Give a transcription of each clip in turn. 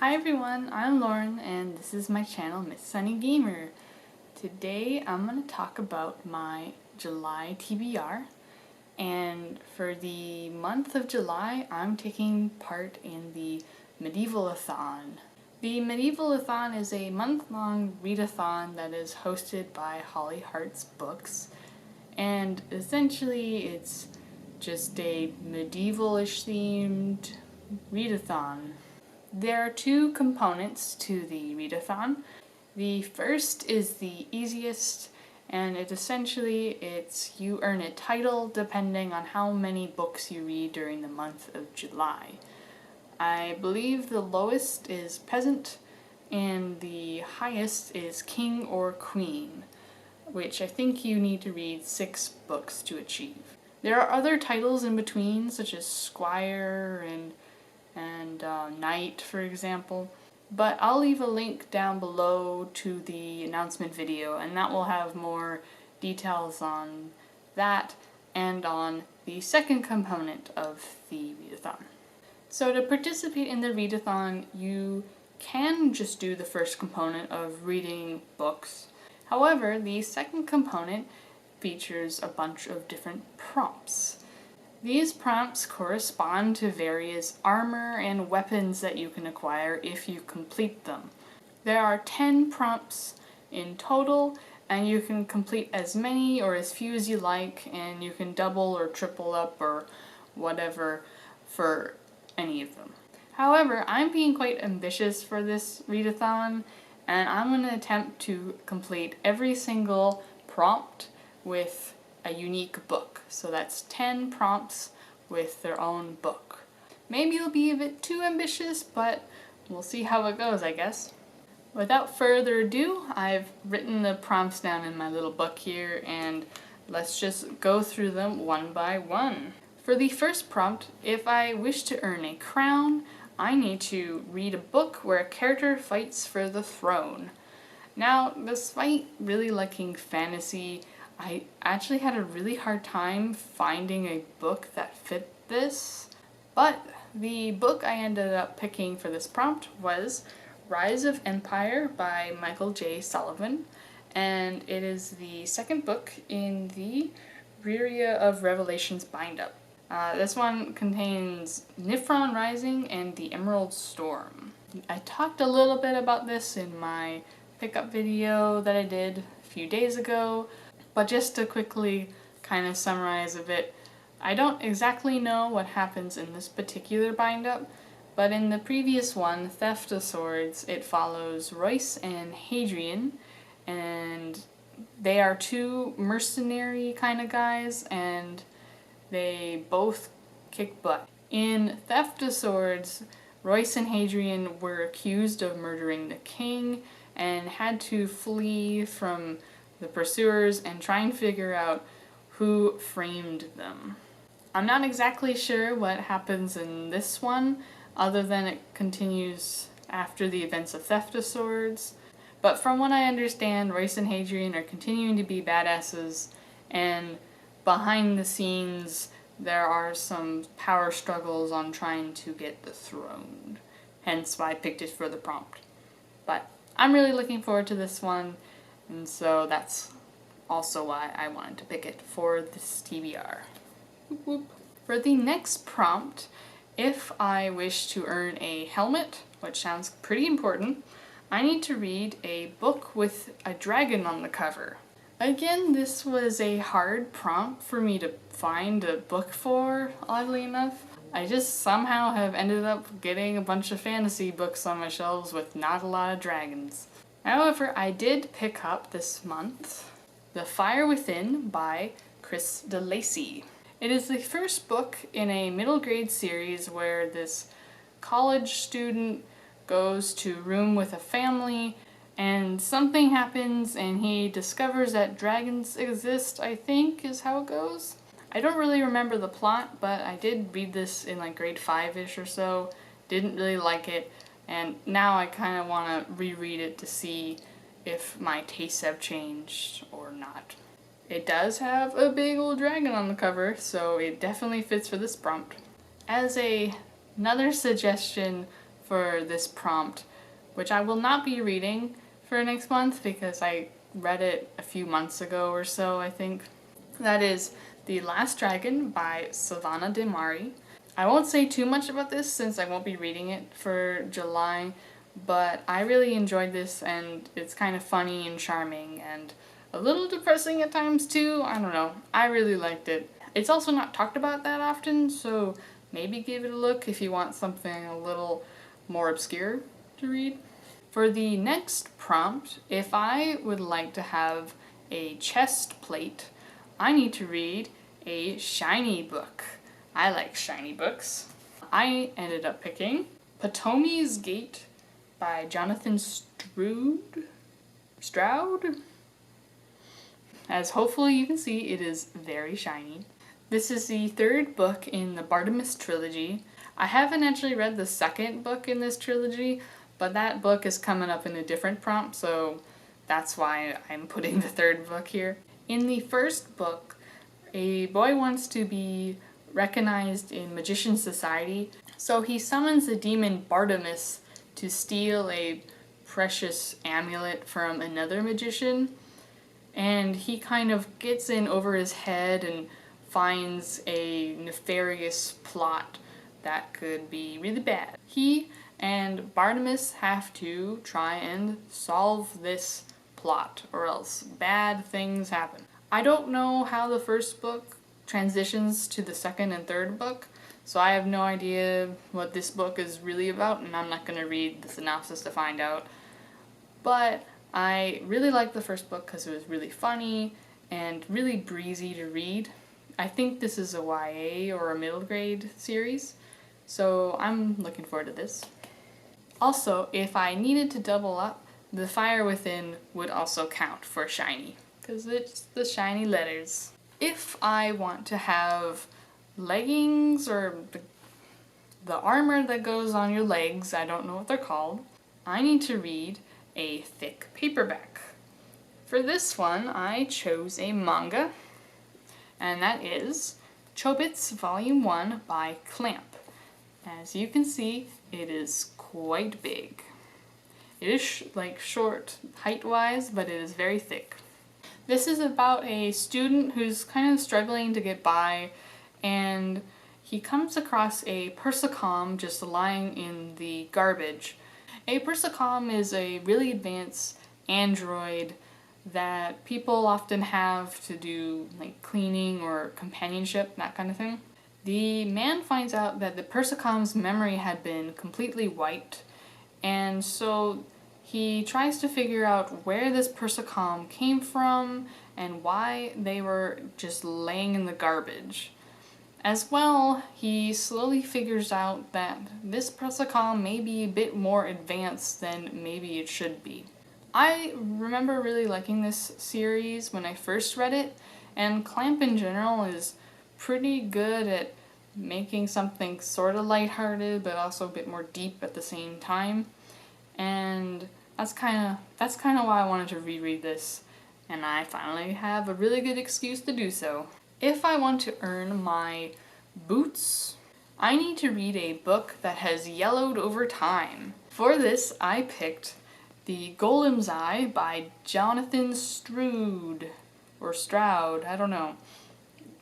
Hi everyone, I'm Lauren and this is my channel, Miss Sunny Gamer. Today I'm going to talk about my July TBR, and for the month of July I'm taking part in the Medieval-a-Thon. The Medieval-a-Thon is a month-long readathon that is hosted by Holly Hart's Books, and essentially it's just a medieval-ish themed readathon. There are two components to the readathon. The first is the easiest, and it's you earn a title depending on how many books you read during the month of July. I believe the lowest is peasant and the highest is king or queen, which I think you need to read 6 books to achieve. There are other titles in between, such as squire and knight, for example, but I'll leave a link down below to the announcement video, and that will have more details on that and on the second component of the readathon. So to participate in the readathon, you can just do the first component of reading books. However, the second component features a bunch of different prompts. These prompts correspond to various armor and weapons that you can acquire if you complete them. There are 10 prompts in total, and you can complete as many or as few as you like, and you can double or triple up or whatever for any of them. However, I'm being quite ambitious for this readathon, and I'm going to attempt to complete every single prompt with a unique book. So that's 10 prompts with their own book. Maybe it'll be a bit too ambitious, but we'll see how it goes, I guess. Without further ado, I've written the prompts down in my little book here, and let's just go through them one by one. For the first prompt, if I wish to earn a crown, I need to read a book where a character fights for the throne. Now, despite really liking fantasy, I actually had a really hard time finding a book that fit this, but the book I ended up picking for this prompt was Rise of Empire by Michael J. Sullivan, and it is the second book in the Reria of Revelations bind-up. This one contains Nifron Rising and the Emerald Storm. I talked a little bit about this in my pickup video that I did a few days ago, but just to quickly kind of summarize a bit, I don't exactly know what happens in this particular bind-up, but in the previous one, Theft of Swords, it follows Royce and Hadrian, and they are two mercenary kind of guys, and they both kick butt. In Theft of Swords, Royce and Hadrian were accused of murdering the king and had to flee from the pursuers and try and figure out who framed them. I'm not exactly sure what happens in this one, other than it continues after the events of Theft of Swords, but from what I understand, Royce and Hadrian are continuing to be badasses, and behind the scenes there are some power struggles on trying to get the throne, hence why I picked it for the prompt. But I'm really looking forward to this one, and so that's also why I wanted to pick it for this TBR. Whoop whoop. For the next prompt, if I wish to earn a helmet, which sounds pretty important, I need to read a book with a dragon on the cover. Again, this was a hard prompt for me to find a book for, oddly enough. I just somehow have ended up getting a bunch of fantasy books on my shelves with not a lot of dragons. However, I did pick up this month The Fire Within by Chris DeLacy. It is the first book in a middle grade series where this college student goes to room with a family and something happens and he discovers that dragons exist, I think is how it goes. I don't really remember the plot, but I did read this in like grade 5-ish or so, didn't really like it, and now I kind of want to reread it to see if my tastes have changed or not. It does have a big old dragon on the cover, so it definitely fits for this prompt. As another suggestion for this prompt, which I will not be reading for next month because I read it a few months ago or so, I think. That is The Last Dragon by Savannah Demari. I won't say too much about this since I won't be reading it for July, but I really enjoyed this, and it's kind of funny and charming and a little depressing at times too. I don't know. I really liked it. It's also not talked about that often, so maybe give it a look if you want something a little more obscure to read. For the next prompt, if I would like to have a chest plate, I need to read a shiny book. I like shiny books. I ended up picking Ptolemy's Gate by Jonathan Stroud. As hopefully you can see, it is very shiny. This is the third book in the Bartimaeus trilogy. I haven't actually read the second book in this trilogy, but that book is coming up in a different prompt, so that's why I'm putting the third book here. In the first book, a boy wants to be recognized in magician society, so he summons the demon Bartimaeus to steal a precious amulet from another magician, and he kind of gets in over his head and finds a nefarious plot that could be really bad. He and Bartimaeus have to try and solve this plot, or else bad things happen. I don't know how the first book transitions to the second and third book, so I have no idea what this book is really about, and I'm not going to read the synopsis to find out. But I really liked the first book because it was really funny and really breezy to read. I think this is a YA or a middle grade series, so I'm looking forward to this. Also, if I needed to double up, The Fire Within would also count for shiny, because it's the shiny letters. If I want to have leggings or the armor that goes on your legs, I don't know what they're called, I need to read a thick paperback. For this one, I chose a manga, and that is Chobits Volume 1 by Clamp. As you can see, it is quite big. It is short height-wise, but it is very thick. This is about a student who's kind of struggling to get by, and he comes across a persicom just lying in the garbage. A persicom is a really advanced android that people often have to do cleaning or companionship, that kind of thing. The man finds out that the persicom's memory had been completely wiped, and so he tries to figure out where this persicom came from and why they were just laying in the garbage. As well, he slowly figures out that this persicom may be a bit more advanced than maybe it should be. I remember really liking this series when I first read it, and Clamp in general is pretty good at making something sort of lighthearted but also a bit more deep at the same time. And that's kind of why I wanted to reread this, and I finally have a really good excuse to do so. If I want to earn my boots, I need to read a book that has yellowed over time. For this, I picked The Golem's Eye by Jonathan Stroud, I don't know.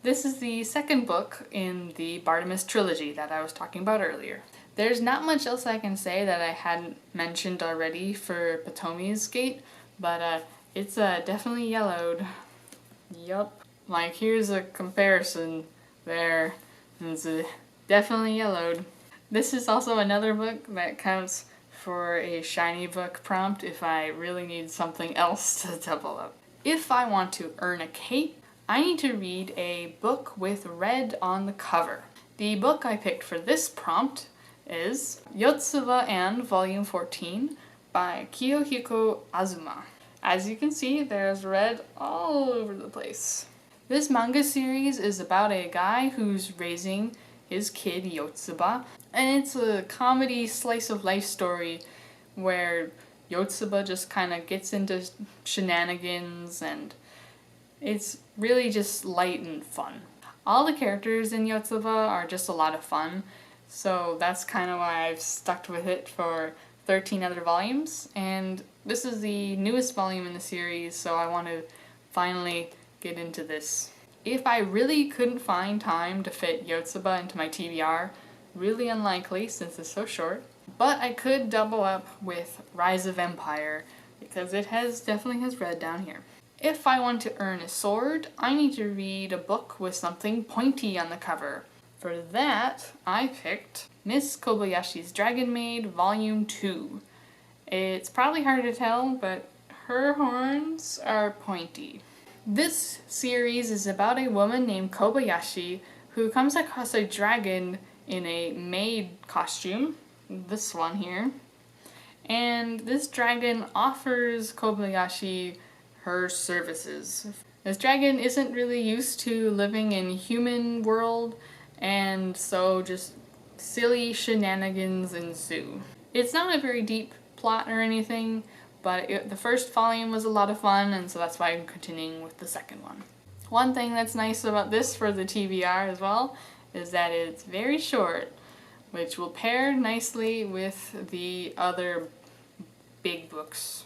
This is the second book in the Bartimaeus trilogy that I was talking about earlier. There's not much else I can say that I hadn't mentioned already for Ptolemy's Gate, but it's definitely yellowed. Yup. Here's a comparison there. It's definitely yellowed. This is also another book that counts for a shiny book prompt if I really need something else to double up. If I want to earn a cape, I need to read a book with red on the cover. The book I picked for this prompt is Yotsuba and Volume 14 by Kiyohiko Azuma. As you can see, there's red all over the place. This manga series is about a guy who's raising his kid Yotsuba, and it's a comedy slice of life story where Yotsuba just kind of gets into shenanigans, and it's really just light and fun. All the characters in Yotsuba are just a lot of fun, So that's kind of why I've stuck with it for 13 other volumes, and this is the newest volume in the series, so I want to finally get into this. If I really couldn't find time to fit Yotsuba into my TBR, really unlikely since it's so short, but I could double up with Rise of Empire because it definitely has red down here. If I want to earn a sword, I need to read a book with something pointy on the cover. For that, I picked Miss Kobayashi's Dragon Maid Volume 2. It's probably hard to tell, but her horns are pointy. This series is about a woman named Kobayashi who comes across a dragon in a maid costume, this one here, and this dragon offers Kobayashi her services. This dragon isn't really used to living in human world, and so just silly shenanigans ensue. It's not a very deep plot or anything, but the first volume was a lot of fun, and so that's why I'm continuing with the second one. One thing that's nice about this for the TBR as well is that it's very short, which will pair nicely with the other big books.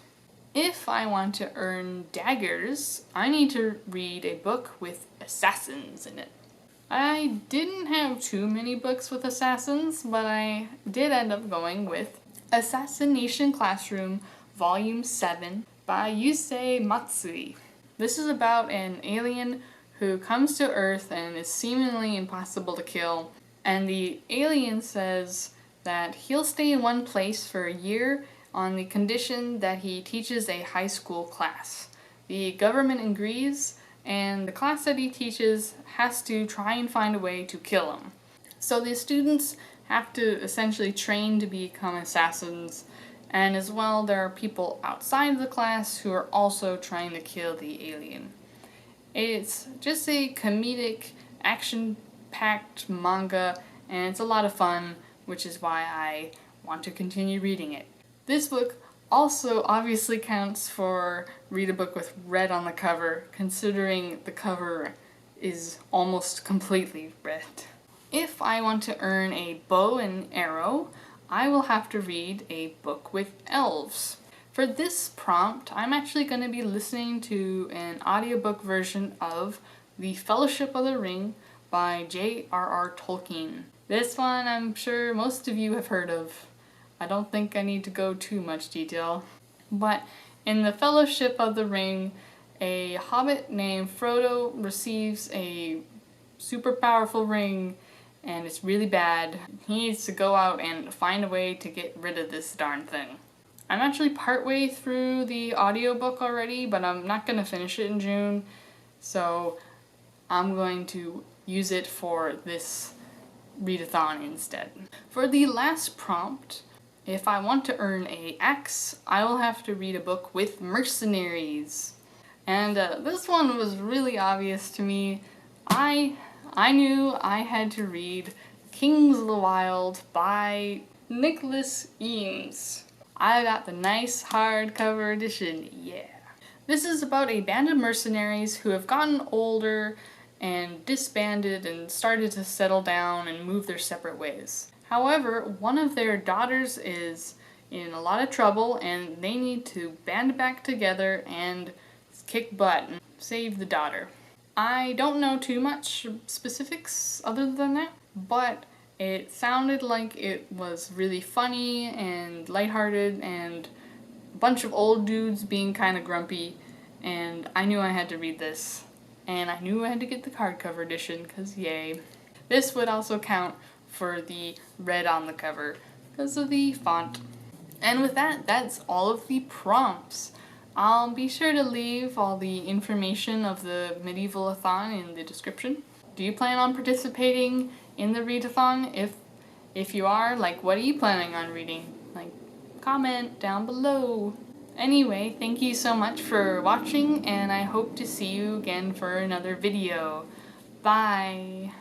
If I want to earn daggers, I need to read a book with assassins in it. I didn't have too many books with assassins, but I did end up going with Assassination Classroom Volume 7 by Yusei Matsui. This is about an alien who comes to Earth and is seemingly impossible to kill, and the alien says that he'll stay in one place for a year on the condition that he teaches a high school class. The government agrees, and the class that he teaches has to try and find a way to kill him. So the students have to essentially train to become assassins, and as well there are people outside of the class who are also trying to kill the alien. It's just a comedic, action-packed manga, and it's a lot of fun, which is why I want to continue reading it. This book also obviously counts for read a book with red on the cover, considering the cover is almost completely red. If I want to earn a bow and arrow, I will have to read a book with elves. For this prompt, I'm actually going to be listening to an audiobook version of The Fellowship of the Ring by J.R.R. Tolkien. This one I'm sure most of you have heard of. I don't think I need to go too much detail. But in The Fellowship of the Ring, a hobbit named Frodo receives a super powerful ring, and it's really bad. He needs to go out and find a way to get rid of this darn thing. I'm actually partway through the audiobook already, but I'm not going to finish it in June, so I'm going to use it for this readathon instead. For the last prompt, if I want to earn an axe, I will have to read a book with mercenaries. And this one was really obvious to me. I knew I had to read Kings of the Wild by Nicholas Eames. I got the nice hardcover edition, yeah. This is about a band of mercenaries who have gotten older and disbanded and started to settle down and move their separate ways. However, one of their daughters is in a lot of trouble and they need to band back together and kick butt and save the daughter. I don't know too much specifics other than that, but it sounded like it was really funny and lighthearted and a bunch of old dudes being kind of grumpy, and I knew I had to read this. And I knew I had to get the hardcover edition, because yay. This would also count for the red on the cover, because of the font. And with that, that's all of the prompts. I'll be sure to leave all the information of the Medieval-a-Thon in the description. Do you plan on participating in the readathon? If you are, like, what are you planning on reading? Like, comment down below. Anyway, thank you so much for watching, and I hope to see you again for another video. Bye!